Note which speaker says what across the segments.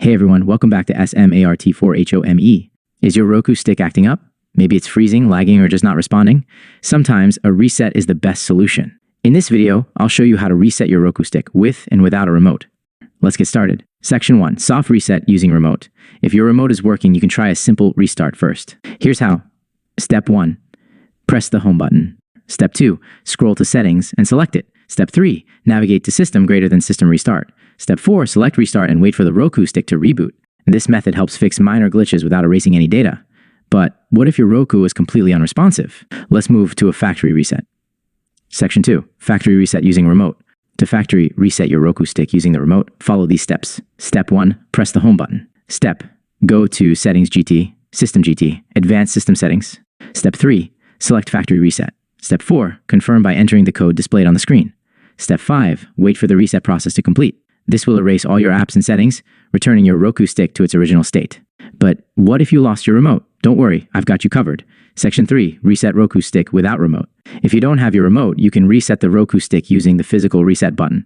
Speaker 1: Hey everyone, welcome back to SMART4HOME. Is your Roku stick acting up? Maybe it's freezing, lagging, or just not responding? Sometimes a reset is the best solution. In this video, I'll show you how to reset your Roku stick with and without a remote. Let's get started. Section 1. Soft reset using remote. If your remote is working, you can try a simple restart first. Here's how. Step 1. Press the home button. Step 2. Scroll to settings and select it. Step 3. Navigate to system greater than system restart. Step 4. Select restart and wait for the Roku stick to reboot. This method helps fix minor glitches without erasing any data. But what if your Roku is completely unresponsive? Let's move to a factory reset. Section 2. Factory reset using remote. To factory reset your Roku stick using the remote, follow these steps. Step 1. Press the home button. Step. Go to Settings GT, System GT, Advanced System Settings. Step 3. Select Factory Reset. Step 4. Confirm by entering the code displayed on the screen. Step 5. Wait for the reset process to complete. This will erase all your apps and settings, returning your Roku stick to its original state. But what if you lost your remote? Don't worry, I've got you covered. Section 3. Reset Roku stick without remote. If you don't have your remote, you can reset the Roku stick using the physical reset button.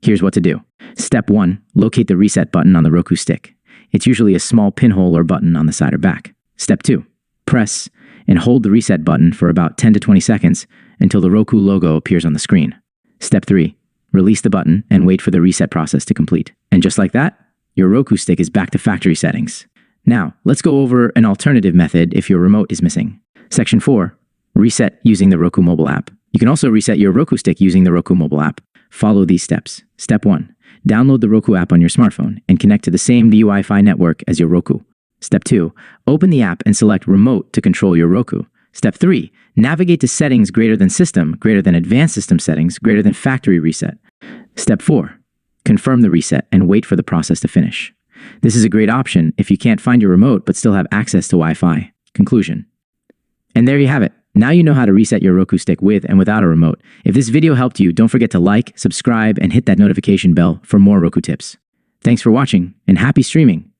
Speaker 1: Here's what to do. Step 1. Locate the reset button on the Roku stick. It's usually a small pinhole or button on the side or back. Step 2. Press and hold the reset button for about 10 to 20 seconds until the Roku logo appears on the screen. Step 3. Release the button and wait for the reset process to complete. And just like that, your Roku stick is back to factory settings. Now, let's go over an alternative method if your remote is missing. Section 4. Reset using the Roku mobile app. You can also reset your Roku stick using the Roku mobile app. Follow these steps. Step 1. Download the Roku app on your smartphone and connect to the same Wi-Fi network as your Roku. Step 2. Open the app and select Remote to control your Roku. Step 3. Navigate to Settings greater than System, greater than Advanced System Settings, greater than Factory Reset. Step 4. Confirm the reset and wait for the process to finish. This is a great option if you can't find your remote but still have access to Wi-Fi. Conclusion. And there you have it. Now you know how to reset your Roku stick with and without a remote. If this video helped you, don't forget to like, subscribe, and hit that notification bell for more Roku tips. Thanks for watching, and happy streaming!